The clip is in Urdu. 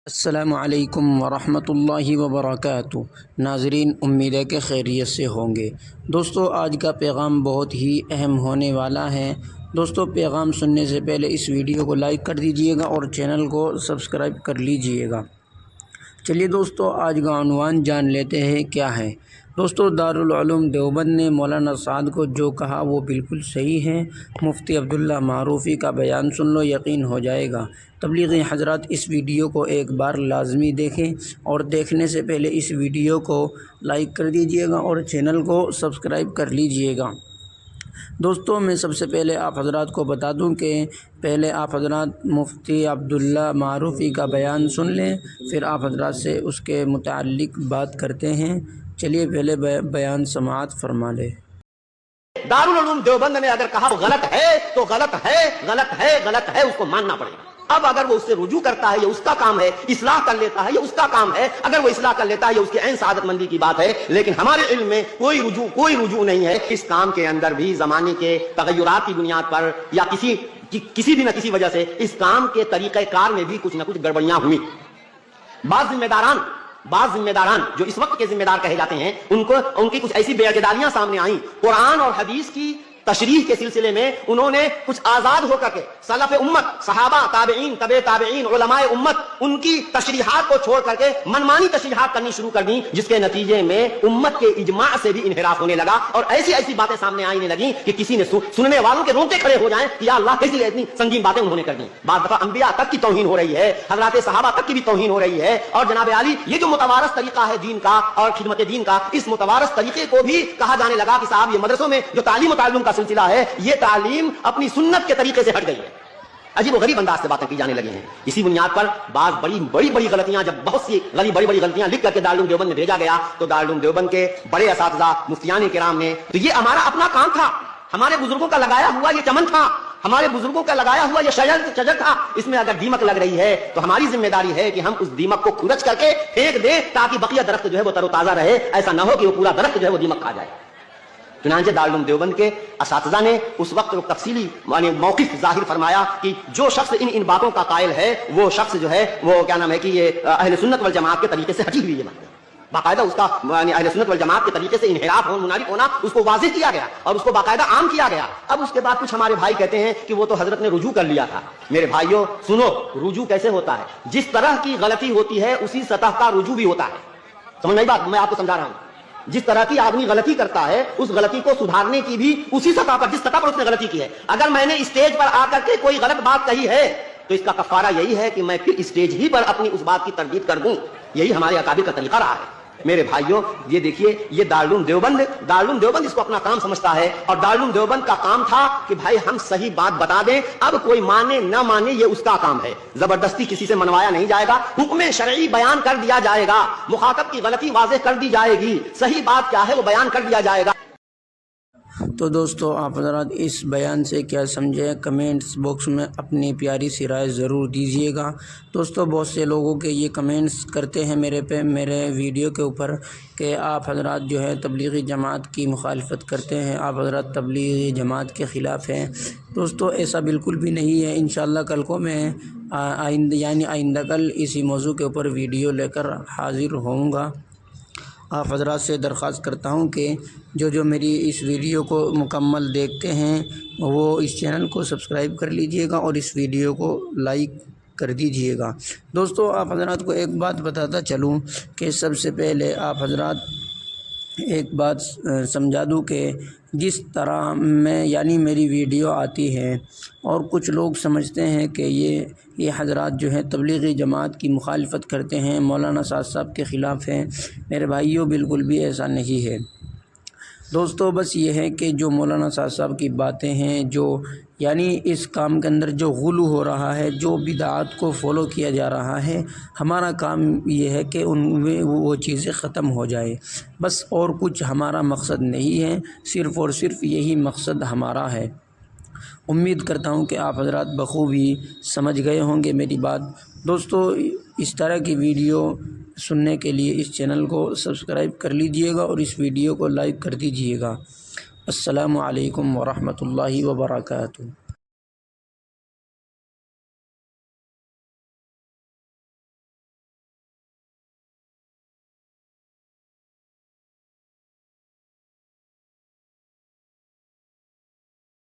السلام علیکم ورحمۃ اللہ وبرکاتہ۔ ناظرین، امید ہے کہ خیریت سے ہوں گے۔ دوستو، آج کا پیغام بہت ہی اہم ہونے والا ہے۔ دوستو، پیغام سننے سے پہلے اس ویڈیو کو لائک کر دیجئے گا اور چینل کو سبسکرائب کر لیجئے گا۔ چلیے دوستو، آج کا عنوان جان لیتے ہیں کیا ہے۔ دوستو، دارالعلوم دیوبند نے مولانا سعد کو جو کہا وہ بالکل صحیح ہے۔ مفتی عبداللہ معروفی کا بیان سن لو، یقین ہو جائے گا۔ تبلیغی حضرات، اس ویڈیو کو ایک بار لازمی دیکھیں اور دیکھنے سے پہلے اس ویڈیو کو لائک کر دیجئے گا اور چینل کو سبسکرائب کر لیجئے گا۔ دوستو، میں سب سے پہلے آپ حضرات کو بتا دوں کہ پہلے آپ حضرات مفتی عبداللہ معروفی کا بیان سن لیں، پھر آپ حضرات سے اس کے متعلق بات کرتے ہیں۔ چلیے پہلے بیان سماعت فرما لیں۔ دارالعلوم دیوبند نے اگر کہا وہ غلط ہے تو غلط ہے، غلط ہے، غلط ہے، اس کو ماننا پڑے گا۔ اب اگر وہ اس سے رجوع کرتا ہے یہ اس کا کام ہے، اصلاح کر لیتا ہے یہ اس کا کام ہے۔ اگر وہ اصلاح کر لیتا ہے یہ اس کی عین سعادت مندی کی بات ہے، لیکن ہمارے علم میں کوئی رجوع نہیں ہے۔ اس کام کے اندر بھی زمانے کے تغیرات کی بنیاد پر یا کسی بھی نہ کسی وجہ سے اس کام کے طریقہ کار میں بھی کچھ نہ کچھ گڑبڑیاں ہوئی۔ بعض ذمہ داران جو اس وقت کے ذمہ دار کہے جاتے ہیں، ان کی کچھ ایسی بے اعتدالیاں سامنے آئیں۔ قرآن اور حدیث کی تشریح کے سلسلے میں انہوں نے کچھ آزاد ہو کر کے سلف امت، صحابہ، تابعین، تبع تابعین، علماء امت، ان کی تشریحات کو چھوڑ کر کے منمانی تشریحات کرنی شروع کر دیں، جس کے نتیجے میں امت کے اجماع سے بھی انحراف ہونے لگا اور ایسی باتیں سامنے آنے لگیں کہ کسی نے سننے والوں کے رونگٹے کھڑے ہو جائیں کہ یا اللہ کیسی اتنی سنگین باتیں انہوں نے کر دیں۔ بعض دفعہ انبیاء تک کی توہین ہو رہی ہے، حضرات صحابہ تک کی بھی توہین ہو رہی ہے، اور جناب علی یہ جو متوارث طریقہ ہے دین کا اور خدمت دین کا، اس متوارث طریقے کو بھی کہا جانے لگا کہ صاحب یہ مدرسوں میں جو تعلیم و تعلم کا سلسلہ ہے یہ تعلیم اپنی سنت کے طریقے سے ہٹ گئی ہے۔ عجیب و غریب انداز سے باتیں کی جانے لگی ہیں۔ اسی بنیاد پر بعض بڑی غلطیاں، جب بہت سی بڑی غلطیاں لکھ کر کے دارالعلوم دیوبند میں بھیجا گیا تو دارالعلوم دیوبند کے بڑے اساتذہ مفتیان کرام نے تو یہ ہمارا اپنا کام تھا، ہمارے بزرگوں کا لگایا ہوا یہ چمن تھا، ہمارے بزرگوں کا لگایا ہوا یہ شجر تھا، اس میں اگر دیمک لگ رہی ہے تو ہماری ذمہ داری ہے کہ ہم اس دیمک کو کھرچ کر کے پھینک دیں تاکہ بقیہ درخت جو ہے وہ تر و تازہ رہے، ایسا نہ ہو کہ وہ پورا درخت جو ہے وہ دیمک کھا جائے۔ چنانچہ دارالعلوم دیوبند کے اساتذہ نے اس وقت تفصیلی موقف ظاہر فرمایا کہ جو شخص ان باتوں کا قائل ہے وہ شخص جو ہے وہ کیا نام ہے کہ یہ اہل سنت والجماعت کے طریقے سے ہٹی ہوئی ہے۔ باقاعدہ اس کا اہل سنت والجماعت کے طریقے سے انحراف منحرف ہونا اس کو واضح کیا گیا اور اس کو باقاعدہ عام کیا گیا۔ اب اس کے بعد کچھ ہمارے بھائی کہتے ہیں کہ وہ تو حضرت نے رجوع کر لیا تھا۔ میرے بھائیوں سنو، رجوع کیسے ہوتا ہے؟ جس طرح کی غلطی ہوتی ہے اسی سطح کا رجوع بھی ہوتا ہے۔ سمجھ نہیں بات؟ میں آپ کو سمجھا رہا ہوں۔ جس طرح کی آدمی غلطی کرتا ہے اس غلطی کو سدھارنے کی بھی اسی سطح پر، جس سطح پر اس نے غلطی کی ہے۔ اگر میں نے اسٹیج پر آ کر کے کوئی غلط بات کہی ہے تو اس کا کفارہ یہی ہے کہ میں پھر اسٹیج ہی پر اپنی اس بات کی تردید کر دوں۔ یہی ہمارے اکابر کا طریقہ رہا ہے۔ میرے بھائیوں یہ دیکھیے، یہ دارالعلوم دیوبند اس کو اپنا کام سمجھتا ہے، اور دارالعلوم دیوبند کا کام تھا کہ بھائی ہم صحیح بات بتا دیں، اب کوئی مانے نہ مانے یہ اس کا کام ہے۔ زبردستی کسی سے منوایا نہیں جائے گا، حکم شرعی بیان کر دیا جائے گا، مخاطب کی غلطی واضح کر دی جائے گی، صحیح بات کیا ہے وہ بیان کر دیا جائے گا۔ تو دوستو، آپ حضرات اس بیان سے کیا سمجھے؟ کمنٹس باکس میں اپنی پیاری سی رائے ضرور دیجیے گا۔ دوستو، بہت سے لوگوں کے یہ کمنٹس کرتے ہیں میرے ویڈیو کے اوپر کہ آپ حضرات جو ہے تبلیغی جماعت کی مخالفت کرتے ہیں، آپ حضرات تبلیغی جماعت کے خلاف ہیں۔ دوستو، ایسا بالکل بھی نہیں ہے۔ انشاءاللہ کل کو میں آئندہ کل اسی موضوع کے اوپر ویڈیو لے کر حاضر ہوں گا۔ آپ حضرات سے درخواست کرتا ہوں کہ جو میری اس ویڈیو کو مکمل دیکھتے ہیں وہ اس چینل کو سبسکرائب کر لیجئے گا اور اس ویڈیو کو لائک کر دیجئے گا۔ دوستو، آپ حضرات کو ایک بات بتاتا چلوں کہ سب سے پہلے آپ حضرات ایک بات سمجھا دوں کہ جس طرح میں میری ویڈیو آتی ہے اور کچھ لوگ سمجھتے ہیں کہ یہ حضرات جو ہے تبلیغی جماعت کی مخالفت کرتے ہیں، مولانا سعد صاحب کے خلاف ہیں۔ میرے بھائیوں، بالکل بھی ایسا نہیں ہے۔ دوستو، بس یہ ہے کہ جو مولانا سعد صاحب کی باتیں ہیں، جو اس کام کے اندر جو غلو ہو رہا ہے، جو بدعات کو فالو کیا جا رہا ہے، ہمارا کام یہ ہے کہ ان میں وہ چیزیں ختم ہو جائے، بس اور کچھ ہمارا مقصد نہیں ہے، صرف اور صرف یہی مقصد ہمارا ہے۔ امید کرتا ہوں کہ آپ حضرات بخوبی سمجھ گئے ہوں گے میری بات۔ دوستو، اس طرح کی ویڈیو سننے کے لیے اس چینل کو سبسکرائب کر لیجئے گا اور اس ویڈیو کو لائک کر دیجئے گا۔ السلام علیکم ورحمۃ اللہ وبرکاتہ۔